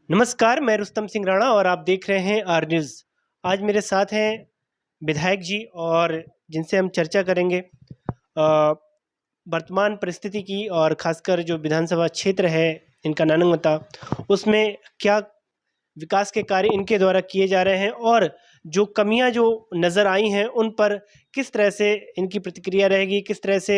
नमस्कार, मैं रुस्तम सिंह राणा और आप देख रहे हैं आर न्यूज़। आज मेरे साथ हैं विधायक जी और जिनसे हम चर्चा करेंगे वर्तमान परिस्थिति की और ख़ासकर जो विधानसभा क्षेत्र है इनका नानंगमता, उसमें क्या विकास के कार्य इनके द्वारा किए जा रहे हैं और जो कमियां जो नज़र आई हैं उन पर किस तरह से इनकी प्रतिक्रिया रहेगी, किस तरह से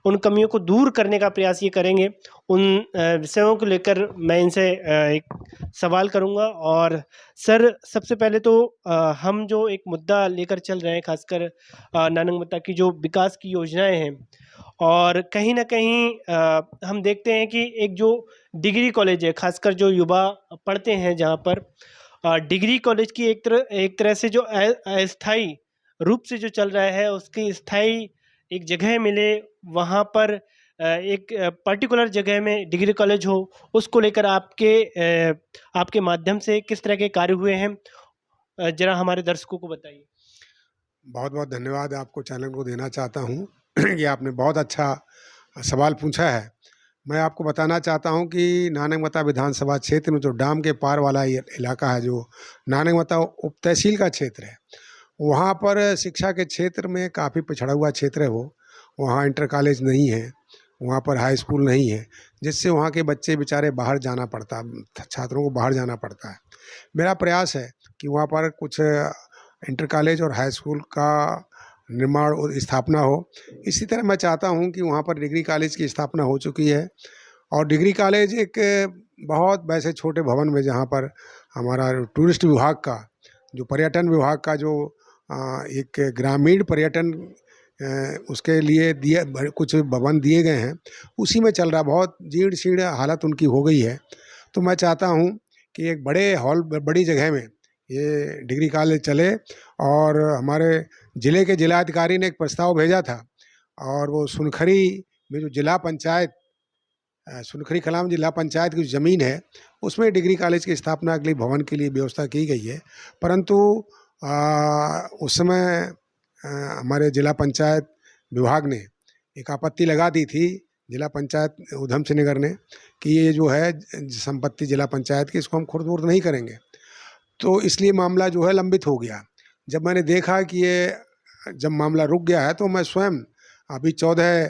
उन कमियों को दूर करने का प्रयास ये करेंगे। उन विषयों को लेकर मैं इनसे एक सवाल करूंगा। और सर, सबसे पहले तो हम जो एक मुद्दा लेकर चल रहे हैं, खासकर नानंगमता की जो विकास की योजनाएं हैं, और कहीं न कहीं हम देखते हैं कि एक जो डिग्री कॉलेज है, ख़ासकर जो युवा पढ़ते हैं जहाँ पर डिग्री कॉलेज की एक तरह से जो अस्थायी रूप से जो चल रहा है, उसकी स्थायी एक जगह मिले, वहाँ पर एक पर्टिकुलर जगह में डिग्री कॉलेज हो, उसको लेकर आपके माध्यम से किस तरह के कार्य हुए हैं? ज़रा हमारे दर्शकों को बताइए। बहुत बहुत धन्यवाद आपको चैनल को देना चाहता हूँ कि आपने बहुत अच्छा सवाल पूछा है। मैं आपको बताना चाहता हूँ कि नानकमता विधानसभा क्षेत्र में जो डैम के पार वाला ये इलाका है, जो नानकमता उप तहसील का क्षेत्र है, वहाँ पर शिक्षा के क्षेत्र में काफ़ी पिछड़ा हुआ क्षेत्र है वो। वहाँ इंटर कॉलेज नहीं है, वहाँ पर हाई स्कूल नहीं है, जिससे वहाँ के बच्चे बेचारे बाहर जाना पड़ता, छात्रों को बाहर जाना पड़ता है। मेरा प्रयास है कि वहाँ पर कुछ इंटर कॉलेज और हाई स्कूल का निर्माण और स्थापना हो। इसी तरह मैं चाहता हूँ कि वहाँ पर डिग्री कॉलेज की स्थापना हो चुकी है, और डिग्री कॉलेज एक बहुत वैसे छोटे भवन में, जहाँ पर हमारा टूरिस्ट विभाग का, जो पर्यटन विभाग का जो एक ग्रामीण पर्यटन उसके लिए कुछ भवन दिए गए हैं, उसी में चल रहा। बहुत जीर्ण शीर्ण हालत उनकी हो गई है। तो मैं चाहता हूँ कि एक बड़े हॉल, बड़ी जगह में ये डिग्री कॉलेज चले। और हमारे ज़िले के जिलाधिकारी ने एक प्रस्ताव भेजा था, और वो सुनखरी में जो जिला पंचायत, सुनखरी कलाम जिला पंचायत की ज़मीन है, उसमें डिग्री कॉलेज की स्थापना के लिए भवन के लिए व्यवस्था की गई है। परंतु उस समय हमारे जिला पंचायत विभाग ने एक आपत्ति लगा दी थी, जिला पंचायत ऊधम सिंह नगर ने, कि ये जो है संपत्ति जिला पंचायत की, इसको हम खुर्द-बुर्द नहीं करेंगे। तो इसलिए मामला जो है लंबित हो गया। जब मैंने देखा कि ये जब मामला रुक गया है, तो मैं स्वयं अभी 14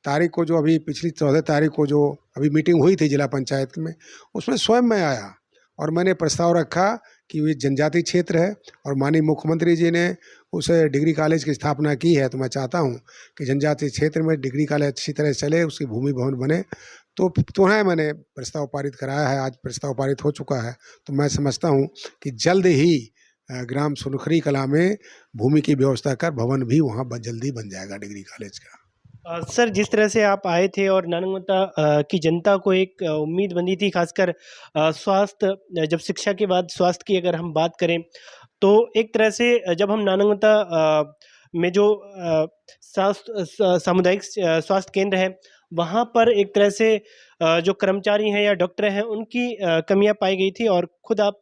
तारीख को, जो अभी पिछली 14 तारीख को जो अभी मीटिंग हुई थी जिला पंचायत में, उसमें स्वयं मैं आया और मैंने प्रस्ताव रखा कि ये जनजाति क्षेत्र है और माननीय मुख्यमंत्री जी ने उस डिग्री कॉलेज की स्थापना की है। तो मैं चाहता हूँ कि जनजाति क्षेत्र में डिग्री कॉलेज अच्छी तरह चले, उसकी भूमि भवन बने। तो पुनः मैंने प्रस्ताव पारित कराया है, आज प्रस्ताव पारित हो चुका है। तो मैं समझता हूँ कि जल्द ही ग्राम सुनखरी कला में भूमि की व्यवस्था कर भवन भी वहाँ जल्दी बन जाएगा डिग्री कॉलेज का। सर, जिस तरह से आप आए थे और नानंगमता की जनता को एक उम्मीद बंधी थी, खासकर स्वास्थ्य, जब शिक्षा के बाद स्वास्थ्य की अगर हम बात करें, तो एक तरह से जब हम नानंगमता में जो सामुदायिक स्वास्थ्य केंद्र है, वहाँ पर एक तरह से जो कर्मचारी हैं या डॉक्टर हैं, उनकी कमियाँ पाई गई थी। और खुद आप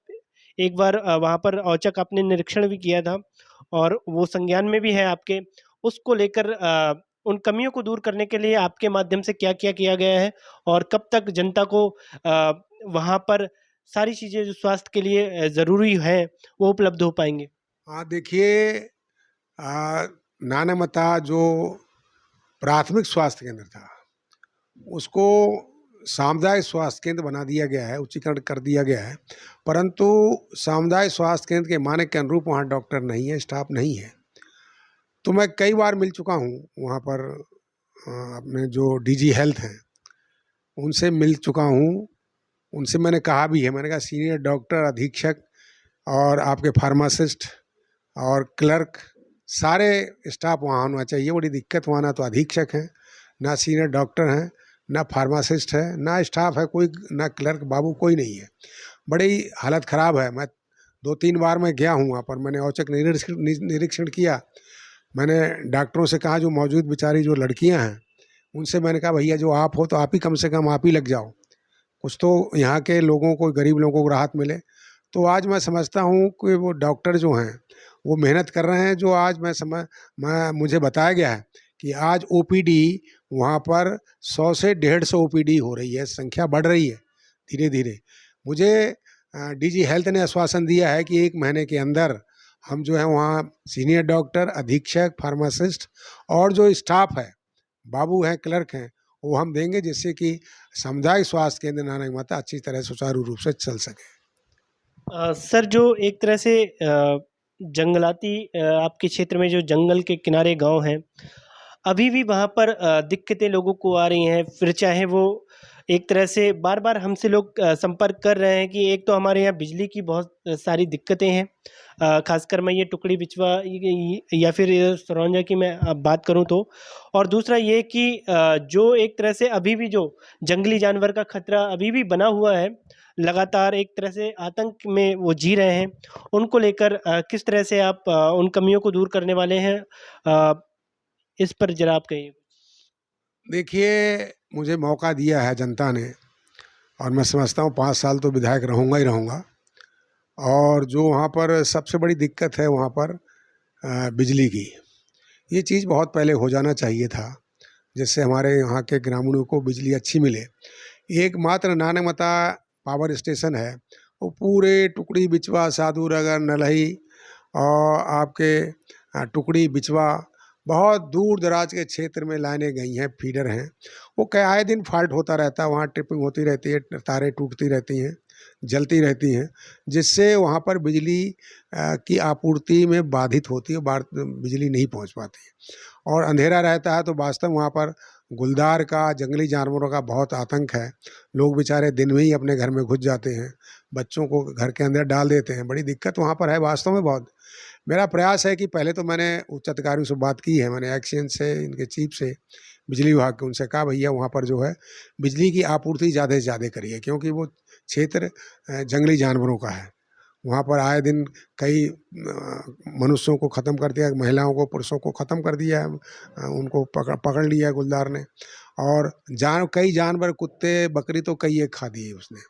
एक बार वहाँ पर औचक आपने निरीक्षण भी किया था और वो संज्ञान में भी है आपके। उसको लेकर उन कमियों को दूर करने के लिए आपके माध्यम से क्या-क्या किया गया है और कब तक जनता को वहाँ पर सारी चीज़ें जो स्वास्थ्य के लिए ज़रूरी हैं, वो उपलब्ध हो पाएँगी? हाँ, देखिए, नानमता जो प्राथमिक स्वास्थ्य केंद्र था, उसको सामुदायिक स्वास्थ्य केंद्र बना दिया गया है, उच्चीकरण कर दिया गया है। परंतु सामुदायिक स्वास्थ्य केंद्र के मानक के अनुरूप वहाँ डॉक्टर नहीं है, स्टाफ नहीं है। तो मैं कई बार मिल चुका हूँ वहाँ पर, अपने जो डीजी हेल्थ हैं, उनसे मिल चुका हूँ। उनसे मैंने कहा भी है, मैंने कहा सीनियर डॉक्टर, अधीक्षक और आपके फार्मासिस्ट और क्लर्क, सारे स्टाफ वहाँ होना चाहिए। बड़ी दिक्कत वहाँ ना तो अधीक्षक हैं, ना सीनियर डॉक्टर हैं, ना फार्मासिस्ट है, ना स्टाफ है कोई, ना क्लर्क बाबू कोई नहीं है। बड़ी हालत ख़राब है। मैं 2-3 बार मैं गया हूँ वहाँ पर, मैंने औचक निरीक्षण किया। मैंने डॉक्टरों से कहा, जो मौजूद बेचारी जो लड़कियाँ हैं, उनसे मैंने कहा, भैया जो आप हो तो आप ही कम से कम आप ही लग जाओ, कुछ तो यहाँ के लोगों को, गरीब लोगों को राहत मिले। तो आज मैं समझता हूँ कि वो डॉक्टर जो हैं वो मेहनत कर रहे हैं। जो आज मुझे बताया गया है कि आज ओपीडी वहाँ पर 100 से 150 ओपीडी हो रही है, संख्या बढ़ रही है धीरे धीरे। मुझे डीजी हेल्थ ने आश्वासन दिया है कि 1 महीने के अंदर हम जो है वहाँ सीनियर डॉक्टर, अधीक्षक, फार्मासिस्ट और जो स्टाफ है, बाबू हैं, क्लर्क हैं, वो हम देंगे, जिससे कि सामुदायिक स्वास्थ्य केंद्र नानक माता अच्छी तरह सुचारू रूप से चल सके। सर, जो एक तरह से जंगलाती आपके क्षेत्र में जो जंगल के किनारे गांव हैं, अभी भी वहाँ पर दिक्कतें लोगों को आ रही हैं। फिर चाहे वो एक तरह से बार-बार हमसे लोग संपर्क कर रहे हैं कि एक तो हमारे यहाँ बिजली की बहुत सारी दिक्कतें हैं। ख़ासकर मैं ये टुकड़ी बिचवा या फिर ये सरौंजा की मैं बात करूँ तो। और दूसरा ये कि जो एक तरह से अभी भी जो जंगली जानवर का खतरा अभी भी बना हुआ है, लगातार एक तरह से आतंक में वो जी रहे हैं। उनको लेकर किस तरह से आप उन कमियों को दूर करने वाले हैं? अ, इस पर ज़रा आप कहिए। देखिए, मुझे मौका दिया है जनता ने और मैं समझता हूँ 5 साल तो विधायक रहूँगा ही रहूँगा। और जो वहाँ पर सबसे बड़ी दिक्कत है वहाँ पर बिजली की। ये चीज़ बहुत पहले हो जाना चाहिए था, जिससे हमारे यहाँ के ग्रामीणों को बिजली अच्छी मिले। एकमात्र नानकमता पावर स्टेशन है, वो पूरे टुकड़ी, बिचवा, साधुनगर, नलही और आपके टुकड़ी, बिचवा, बहुत दूर दराज के क्षेत्र में लाइनें गई हैं, फीडर हैं। वो क्या आए दिन फॉल्ट होता रहता है, वहाँ ट्रिपिंग होती रहती है, तारें टूटती रहती हैं, जलती रहती हैं, जिससे वहाँ पर बिजली की आपूर्ति में बाधित होती है, बिजली नहीं पहुँच पाती है और अंधेरा रहता है। तो वास्तव में वहाँ पर गुलदार का, जंगली जानवरों का बहुत आतंक है। लोग बेचारे दिन में ही अपने घर में घुस जाते हैं, बच्चों को घर के अंदर डाल देते हैं। बड़ी दिक्कत वहाँ पर है वास्तव में बहुत। मेरा प्रयास है कि पहले तो मैंने उच्च अधिकारियों से बात की है, मैंने एक्सीएन से, इनके चीफ से, बिजली विभाग के, उनसे कहा भैया वहाँ पर जो है बिजली की आपूर्ति ज़्यादा से ज़्यादा करिए, क्योंकि वो क्षेत्र जंगली जानवरों का है। वहाँ पर आए दिन कई मनुष्यों को ख़त्म कर दिया, महिलाओं को, पुरुषों को ख़त्म कर दिया है, उनको पकड़ लिया है गुलदार ने। और कई जानवर, कुत्ते, बकरी तो कई एक खा दिए उसने।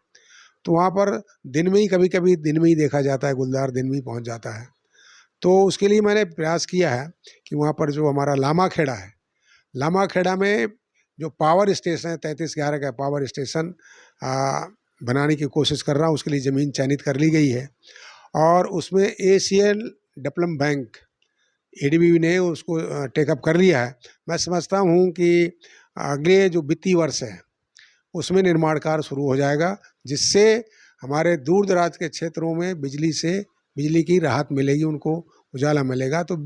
तो वहाँ पर दिन में ही, कभी-कभी दिन में ही देखा जाता है, गुलदार दिन में ही पहुँच जाता है। तो उसके लिए मैंने प्रयास किया है कि वहाँ पर जो हमारा लामाखेड़ा है, लामाखेड़ा में जो पावर स्टेशन है, 3311 का पावर स्टेशन बनाने की कोशिश कर रहा हूँ। उसके लिए ज़मीन चयनित कर ली गई है और उसमें एशियन डेवलपमेंट बैंक, एडीबी ने उसको टेकअप कर लिया है। मैं समझता हूँ कि अगले जो वित्तीय वर्ष है, उसमें निर्माण कार्य शुरू हो जाएगा, जिससे हमारे दूर दराज के क्षेत्रों में बिजली की राहत मिलेगी, उनको उजाला मिलेगा, तो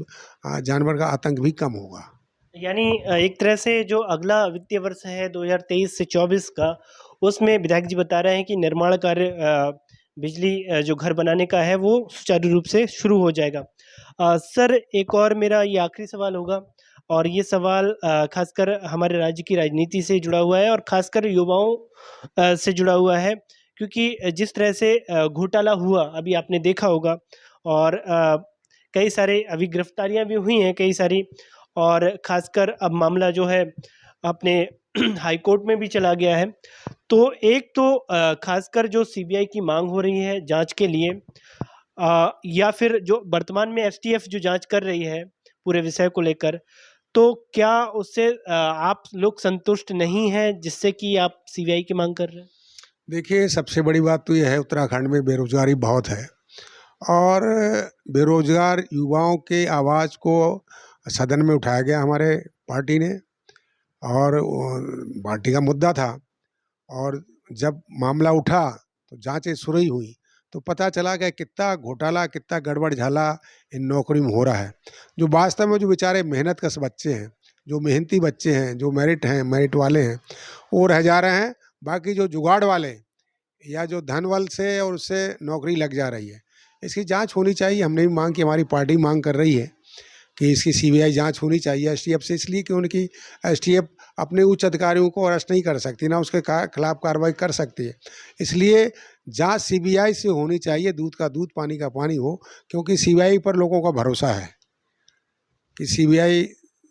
जानवर का आतंक भी कम होगा। यानी एक तरह से जो अगला वित्तीय वर्ष है 2023 से 24 का, उसमें विधायक जी बता रहे हैं कि निर्माण कार्य बिजली जो घर बनाने का है वो सुचारू रूप से शुरू हो जाएगा। सर, एक और मेरा ये आखिरी सवाल होगा और ये सवाल खासकर हमारे राज्य की राजनीति से जुड़ा हुआ है और खासकर युवाओं से जुड़ा हुआ है, क्योंकि जिस तरह से घोटाला हुआ अभी आपने देखा होगा और कई सारे अभी गिरफ्तारियां भी हुई हैं कई सारी, और खासकर अब मामला जो है अपने हाई कोर्ट में भी चला गया है। तो एक तो खासकर जो सीबीआई की मांग हो रही है जांच के लिए, या फिर जो वर्तमान में एसटीएफ जो जांच कर रही है पूरे विषय को लेकर, तो क्या उससे आप लोग संतुष्ट नहीं हैं जिससे कि आप सीबीआई की मांग कर रहे हैं? देखिए, सबसे बड़ी बात तो ये है, उत्तराखंड में बेरोजगारी बहुत है और बेरोजगार युवाओं के आवाज़ को सदन में उठाया गया हमारे पार्टी ने, और पार्टी का मुद्दा था। और जब मामला उठा तो जांचें शुरू ही हुई, तो पता चला कि कितना घोटाला, कितना गड़बड़ झाला इन नौकरी में हो रहा है। जो वास्तव में जो बेचारे मेहनत कश बच्चे हैं, जो मेहनती बच्चे हैं, जो मेरिट वाले हैं, वो रह जा रहे हैं। बाकी जो जुगाड़ वाले या जो धन बल से और उससे नौकरी लग जा रही है, इसकी जांच होनी चाहिए। हमने भी मांग की, हमारी पार्टी मांग कर रही है कि इसकी सीबीआई जांच होनी चाहिए एसटीएफ से, इसलिए कि उनकी एसटीएफ अपने उच्च अधिकारियों को अरेस्ट नहीं कर सकती, ना उसके खिलाफ कार्रवाई कर सकती है। इसलिए जांच सीबीआई से होनी चाहिए, दूध का दूध, पानी का पानी हो, क्योंकि सीबीआई पर लोगों का भरोसा है कि सीबीआई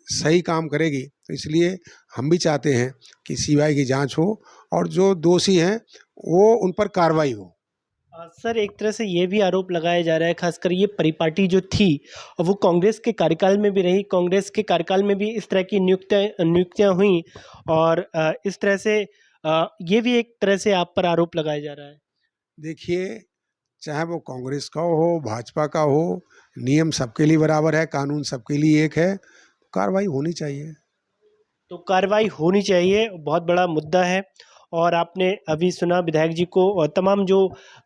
सही काम करेगी। तो इसलिए हम भी चाहते हैं कि सीबीआई की जांच हो और जो दोषी हैं वो उन पर कार्रवाई हो। सर, एक तरह से ये भी आरोप लगाया जा रहा है, खासकर ये परिपाटी जो थी और वो कांग्रेस के कार्यकाल में भी रही, कांग्रेस के कार्यकाल में भी इस तरह की नियुक्तियां हुई और इस तरह से ये भी एक तरह से आप पर आरोप लगाया जा रहा है। देखिए, चाहे वो कांग्रेस का हो, भाजपा का हो, नियम सबके लिए बराबर है, कानून सबके लिए एक है, कार्रवाई होनी चाहिए। तो कार्रवाई होनी चाहिए, बहुत बड़ा मुद्दा है। और आपने अभी सुना विधायक जी को, और तमाम जो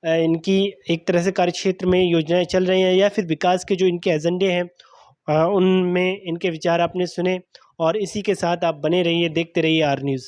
इनकी एक तरह से कार्यक्षेत्र में योजनाएं चल रही हैं या फिर विकास के जो इनके एजेंडे हैं, उनमें इनके विचार आपने सुने। और इसी के साथ आप बने रहिए, देखते रहिए आर न्यूज़।